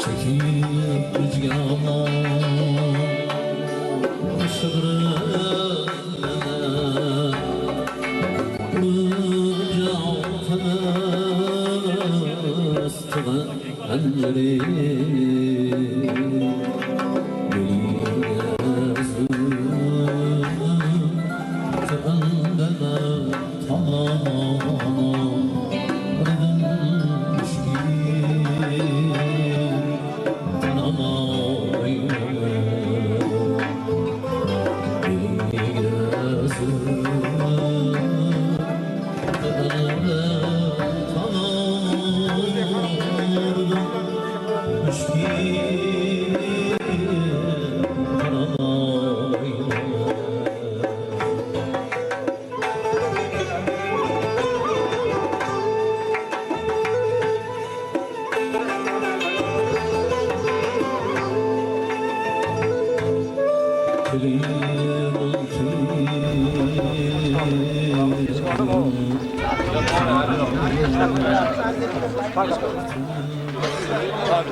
çekip rüzgâra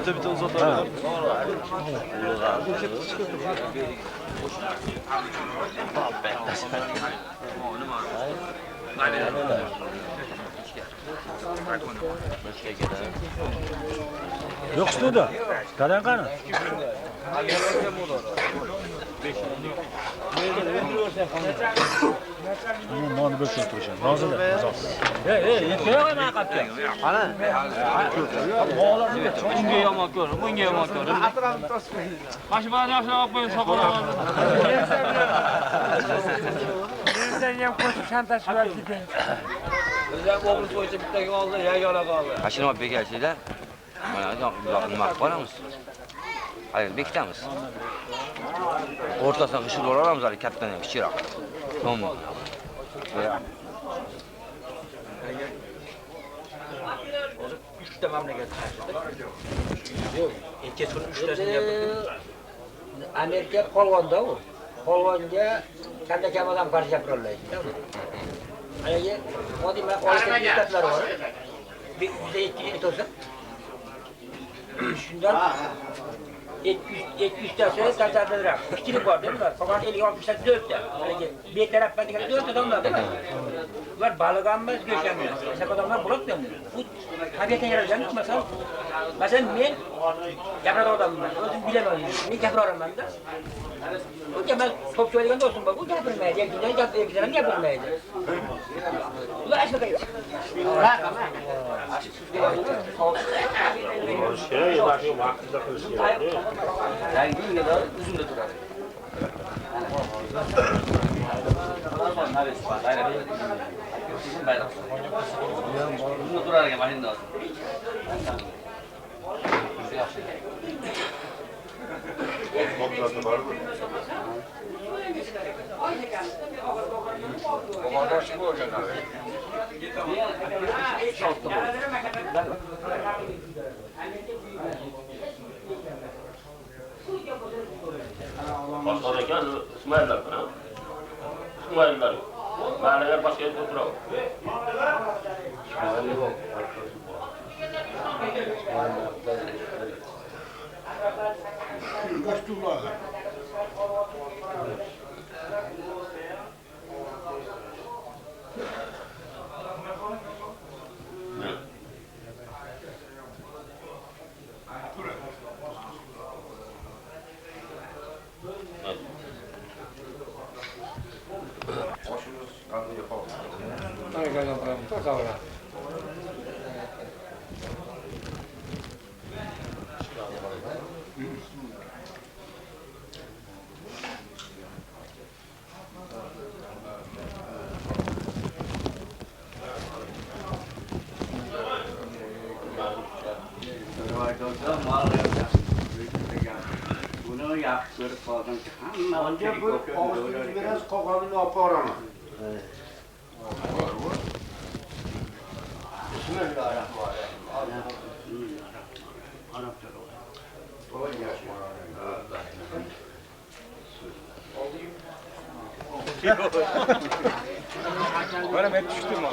Bitti uzatabilirim. Yok stüdyo. Kadan kanı. Onu böyle oturacağım. Nazlı da. Yetmiyor mu kaptan? Ana. Bunga yomon ko'rdim, bunga yomon ko'rdim. Mashina yaxshiroq qo'yib soqolab. Sen ham qo'shib shantaj qilib keting. Bizlar obraz bo'yicha bittaga oldi, yagona qoldi. Mashina olib bekasizlar. Mana nima qilib qolamiz? Hali bekitamiz. O'rtasidan qishib olamiz, hali kattadan ham kichikroq. Tamam. Uchta mamlakat yo'q, ikki kun uchtasini gapirdim. Amerika polvonda u. Polvonga qanday kamadan qarshi gapirolmaydi. Haligi oddiy oilalar bor. Bizda ikki to'siq. Shundan 200 tasi tajribalar. Kichik bor deydilar. Faqat 50-60 ta 4 ta. Haligi betarafdan degan 4 ta odamlar deydi. Ular baliq hammas, go'sht hammas. O'sha odamlar bo'ladi. Bu tabiatdan yaralgan masalan men gapirar odamman. O'zim bilaman. Men gapiraman-da. Bu gaplar ko'p degan do'stim bor. Bu gapirmaydi. Yakdan gapirmaydi. Ular ashbaqa. Şey, bakayım vaqtida qilish kerak. Yangi da uzunda turadi. Uzunda turar ekan mashinada. Qo'llarda bormi? Qo'mondoshi bo'lgan. Boshqa ekan Ismoillar ha? Ismoillar. Ma'nalar boshqa yerda turadi. Bunu yaptırıp falan hamma önce bu ağustos'u biraz kokanını aparama. Bismillahirrahmanirrahim. Bana hep düştüm ha.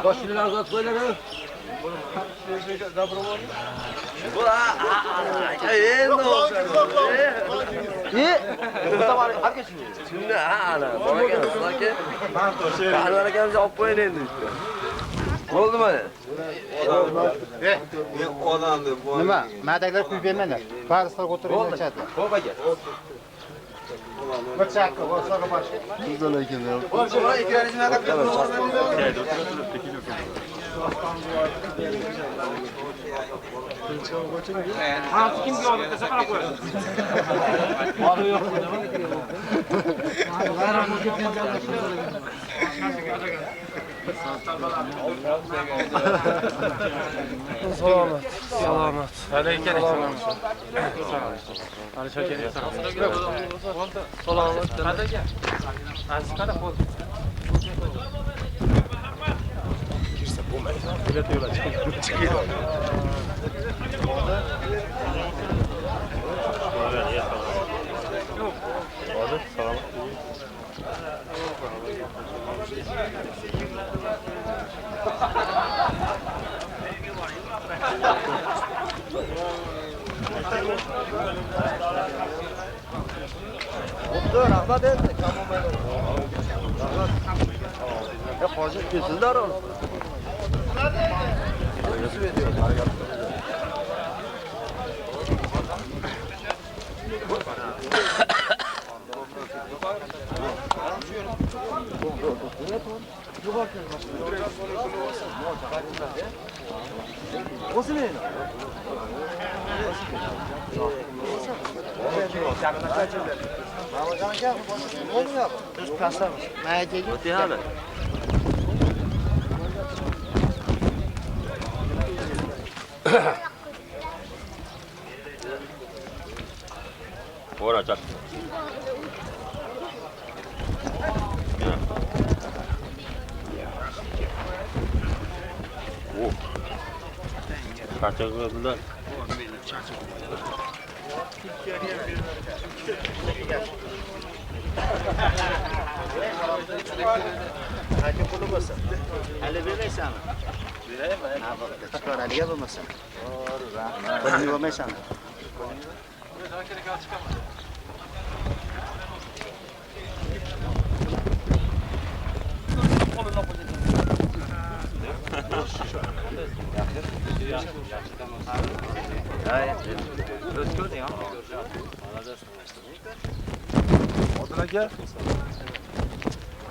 Doshlar azot qo'ylar. Nima? Madaklar quyib bermanglar. Barislar o'tirib ichadi. Bir chakka bo'lsa boshqa. Sizlar ekanlar. Bo'lsa ikkalamiz nima Hansı kimga olib desa qarab qo'yasiz. Salomat. Salomat. Hadi keling. Hadi shakar. Salomat. Hadi aka. Aziz qara bo'ldi. Rahmat endi. Hozir kelsinlar ol. Ora çak. Kaça koydular? Hadi pulu bo'lsa. Hali bermaysanmi? Beraymi? Ha, bo'ldi. Chiqar, haliga bo'lmasa. To'g'ri. Buni olmaysanmi? Odil aka.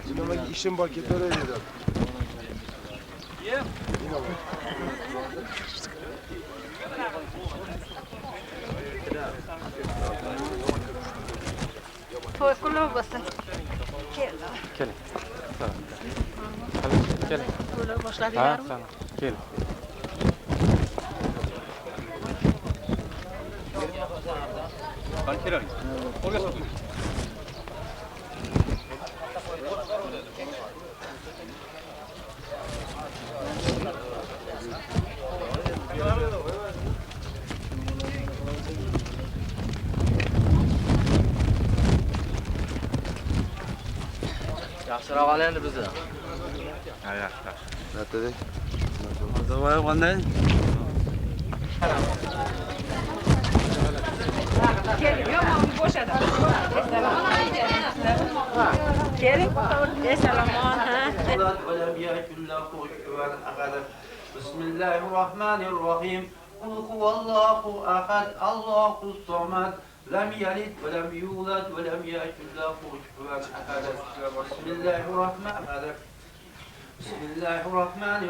Nimaga ishim bor ketaveray dedim. To'y qilib bo'lsin. Keldi. Keling. Keling. To'ylar boshladinglarmi? Ha, kel. Qani keling. Qo'lga so'ting. Yaxshiroq ol endi bizni. Ha, yaxshi. Natadek. Davay qanday? Keling, yomon bo'shadi. Keling, salomon, ha. Bismillahirrahmanirrahim. Qul huvallohu ahad, Allohus somad. لم يلد ولم يولد ولم يكن له كفوا أحد. بسم الله الرحمن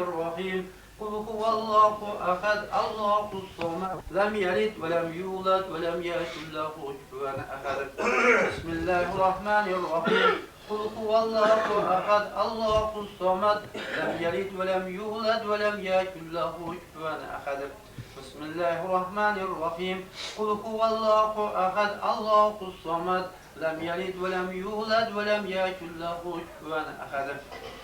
الرحيم. قل هو الله أحد الله الصمد لم يلد ولم يولد ولم يكن له كفوا أحد. بسم الله الرحمن الرحيم. قل هو الله أحد الله الصمد لم يلد ولم يولد ولم يكن له كفوا أحد. بسم الله الرحمن الرحيم. قل هو الله أحد الله الصمد لم يلد ولم يولد ولم يكن له كفوا أحد.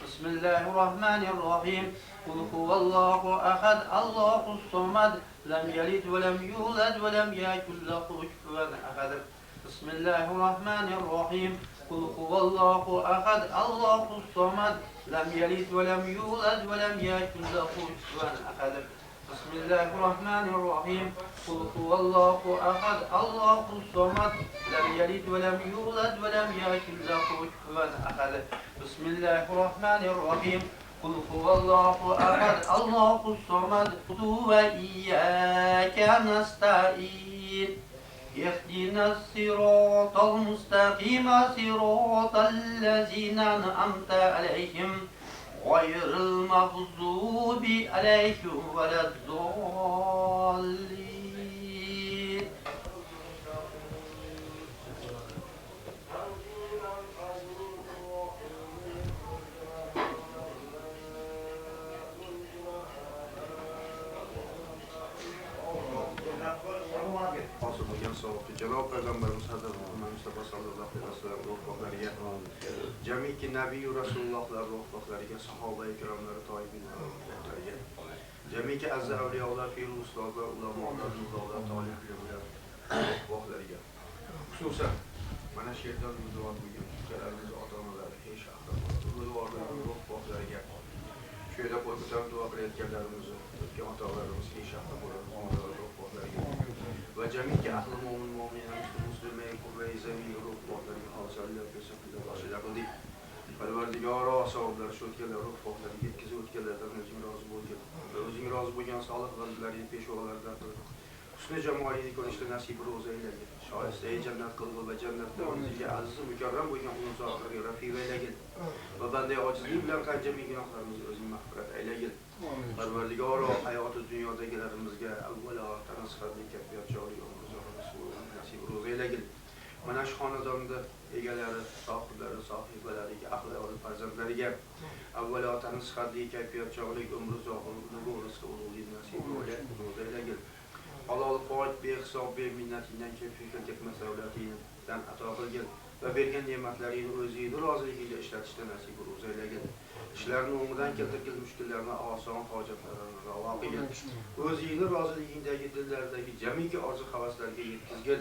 بسم الله الرحمن الرحيم. قل هو الله أحد الله الصمد لم يلد ولم يولد ولم يكن له كفوا أحد. بسم الله الرحمن الرحيم. قل هو الله أحد الله الصمد لم يلد ولم يولد ولم يكن له كفوا أحد بسم الله الرحمن الرحيم قل هو الله أحد الله الصمد لم يلد ولم يولد ولم يكن له كفوا أحد بسم الله الرحمن الرحيم قل هو الله أحد الله الصمد وإياك نستعين اهدنا الصراط المستقيم صراط الذين أنعمت عليهم غير المغضوب عليهم ولا الضالين Cenab-ı Peygamberimiz Hazreti Muhammed Mustafa sallallahu aleyhi ve sellem ruhbahlarıya, cemiki Nebi-i Resulullahlar ruhbahlarıya, sahabe-i kiramları, taibinler ruhbahlarıya, cemiki azze evliyalar, firuzlarlar, ulamalar, nurlarlar, taliplerler ruhbahlarıya. Hususen, bana şehirden müdüvat bugün, ülkelerimiz, adamlar, hiç ahramlar, ruhbahlarıya, şöyle koykutan dua kreditlerimizi, ülke hatalarımız, hiç ahramlar, ruhbahlarıya. Ve cemiki ahli mu'minin Müslümeyin kurreyi zemini ruhbahları hasarlar ve saklılar başıyla kıldı. Perverdigara asablar şu etkiler ruhbahları yetkisi etkilerden özüm razı bulgen. Özüm razı bulgen sağlık gazileri peşoğalardan husn-i cemalini konuştu nasip roza eyleyin. Şahiste cennet kılgı ve cennette onzice aziz mükerrem bulgen onun zatları rafiq eyleyin. Ve ben de acizliği bilen kancemi günahlarımızı özüm mağfiret eyleyin. Perverdigara hayatı dünyadakilerimizge evvela tanısıkadli kefiyat çağırıyor. Nasip roza eyleyin. Mana şu xonadonda egalari, sohiblari, sohibalariga, ahli farzandlariga avvalo tansihatli kayfiyat chog'lik umri uzoq rizqi ulug'lik nasib eyleyin. Halol foyt behisob beminnatidan kayfiyat mas'uliyatidan ato qilgin va bergan ne'matlarini o'zingizning roziligiga ishlatishda nasib eyleyin. İşlerini umudan keltirgan mushkullarni oson, hojatlarini ravo qilgin. O'zingizning roziligingdagi dillerdagi jamiki orzu-havaslarga yetkazgin.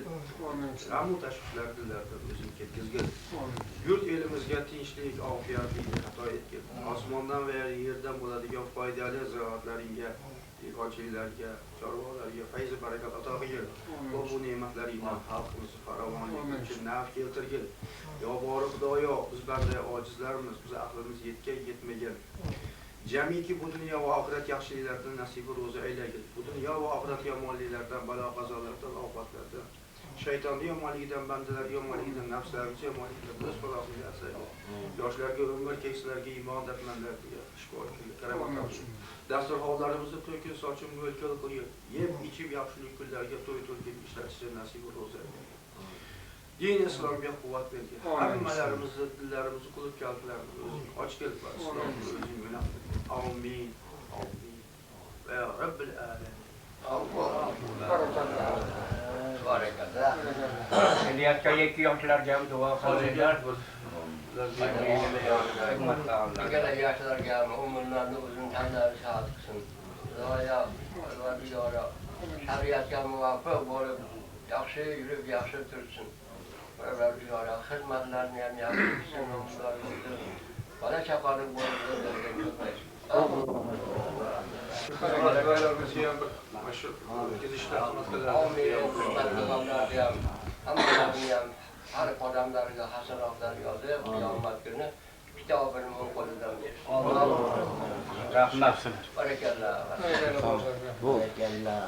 Amu tashvishlar dillardan o'zing ketkazgin. Yurt elimizga tinchlik, ofiyatlik ato etgin. Osmondan va yerdan bo'ladigan foydali ziroatlaringga, dehqonchiliklarga, chorvalarga fayz barakat ato qilgin. Bu ne'matlaringdan xalqimiz farovonlik uchun naf keltirgin. Yo bori Xudoyo, biz banday ojizlarmiz, biz aqlimiz yetmagan. Jamiki bu dunyo va oxirat yaxshiliklardan nasibi ro'za aylagan. Bu dunyo va oxirat yomonliklardan, balo qazolardan, ofatlardan, shaytonning yomonligidan, bandalar yomonligidan, nafslarimiz yomonligidan o'z panohingda asraydi. Yoshlarga umr, keksalarga iymon, dardmanlarga shikoyatchilik qaramoqamiz. Dasturxonlarimizni to'kin sochim mo'lkal qilib, yeb ichib yaxshilik kunlarga to'y-to'yga ishlatishga nasibi ro'za. Din İslam'a kuvvet verdi. Hammalarimizni, dillarimizni, qulub kalblarimizni o'zing ochgil va islomni o'zing o'ylab. Amin. Amin. Ve Rabbil alamin. Barakallah. Eliyatga yakki yoshlarga ham duo qilinglar. Agar yoshlarga umrlarini uzun tanlari sa'at qilsin. Xudoyo, Alloh shariatga muvofiq bo'lib, yaxshi yurib, yaxshi tursin. Rabbiga xizmatlarni ham yaxshi qilsin, umrlaringizni bola chaqalik bo'lib o'tsin. Har odamlarga hasanatlar yozib, qiyomat kuni kitobini qo'lidan bersin. Rahmat. Barakallah. Barakallah.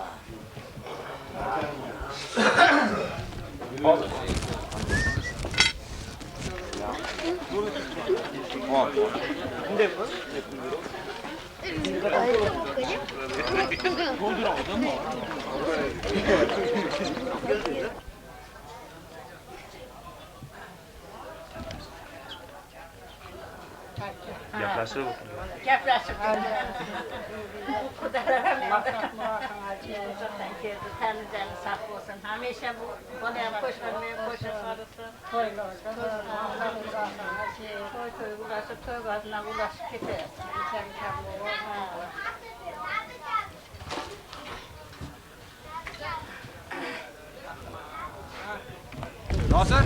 Yaklaşır. Yaklaşır. Bu kadar tanıdığını saklıyorsun. Hemşe bu bana koşmaya koşarsa toy ulaşıp toy gazına ulaşıp gider. Nasıl?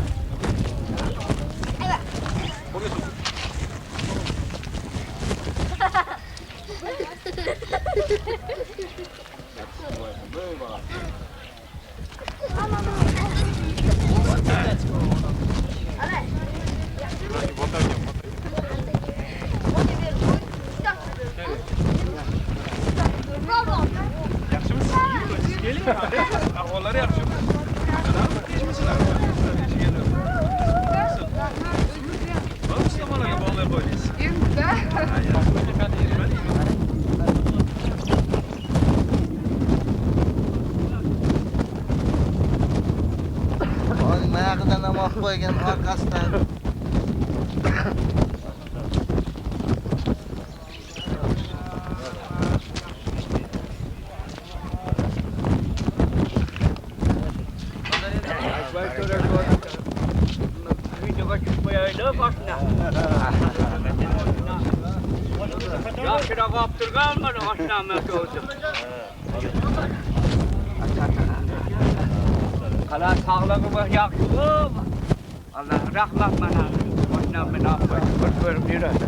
Mayaqdan namoq qo'ygan orqasidan. Videoga tushib qo'yaylik boshına. Yaxshiroq olib turgan mana oshnamni ko'rdim. Qala sog'lig'imiz yaxshi-ku. Alloh rahmat mana oshnamni olib ko'rib yuradi.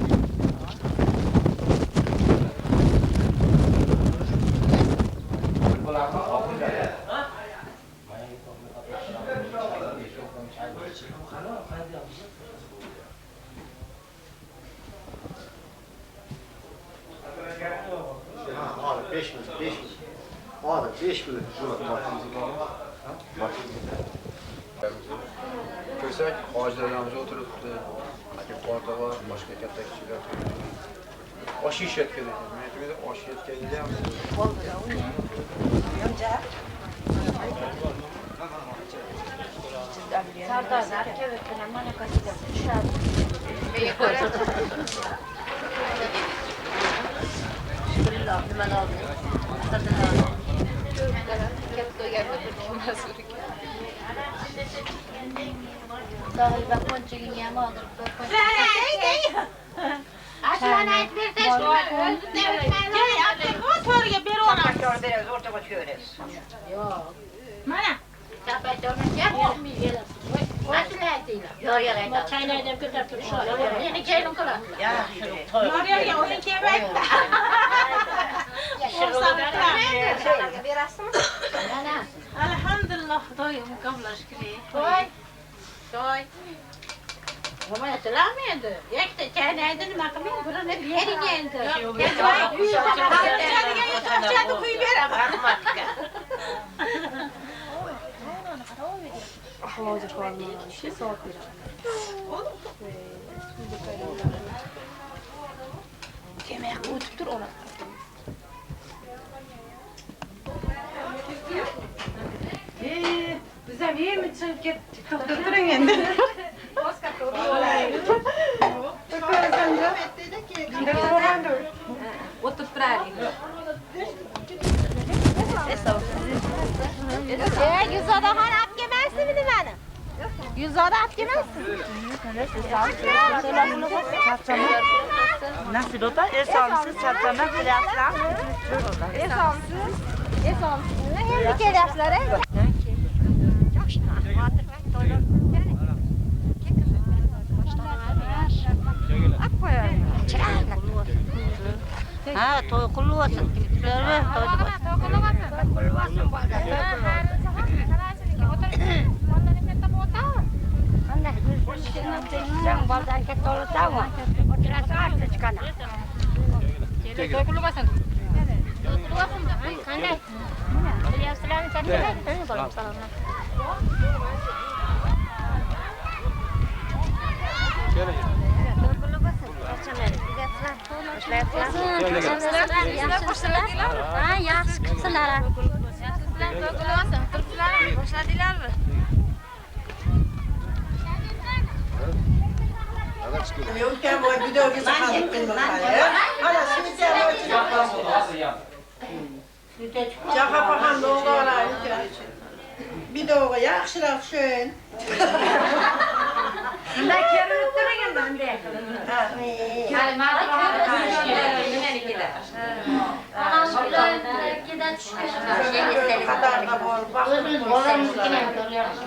Ko'rsak, hojilarimiz o'tiribdi. Aka portava, boshqa katta kishilar turibdi. Osh yeyishayotgan ekan. Men aytdim, osh yeyotganda ham Sardar kelib mana qasiga tushadi. Bismillah, nima oldi? Dahil ben konçekin yeme aldım. Aşağıdan ayet bir de şu motorga bir ona. Gördünüz, ortama çöğürüz. Yok. Mana? Tapetörün yapmıyor. Nasıl ettiler? Yok yok. Ma çaylardan kırıp duruşuyor. Yeni çayın kırar. Ya şunu. Oraya oyun kebek. Alhamdulillah doyum kabul şükür. Doy. Ama selamıydı. Yekte çaynaydın makamın buranı bir yeri geldi. Doy. Çaydı kuyu ver ama. Hozir falan şey soğuk bir. Yemek o'tib ona. Bize bir mi çıkıp gittik? Doktorun endi. Oscar o'tib turaylik. Yuzodaxon olib kelmaysizmi nimani? Yuzoda olib kelmaysizmi? Nasıl opa? Esomsiz, charchamak qilyapsizlarmi? Esomsiz. Endi kelyapsizlar, a? Ha, to'y qilib yaxshi qilsinlar. Boshladinglarmi? Yo'qkan voy videoga chiqarib qo'ydim. Ana shuncha Jahapa ham do'g'ara videoga yaxshiroq tushun. Unda kerilib turgan banda. Ha. Hali ma'lum nimanikida. Alhamdulillah, tushgan. Qatarda bor, o'zimiz bolamizga ham ko'ryapmiz.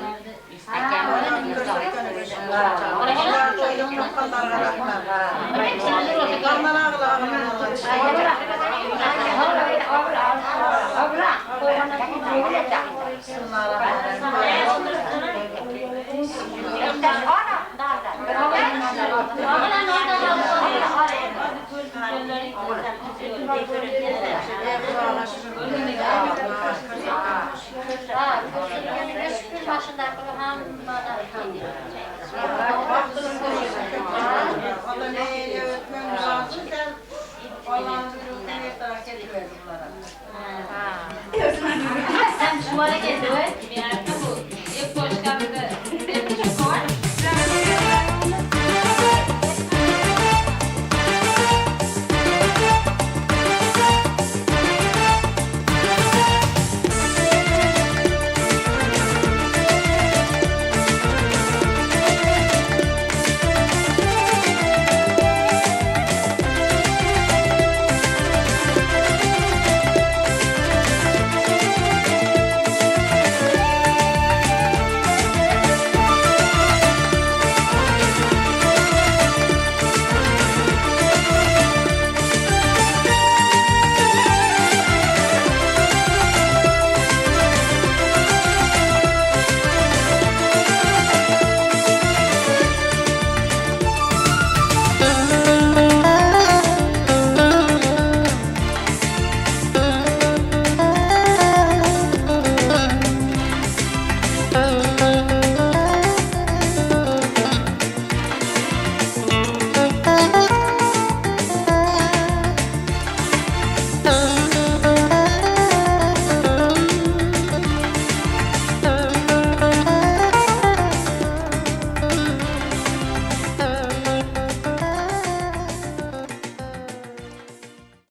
Bak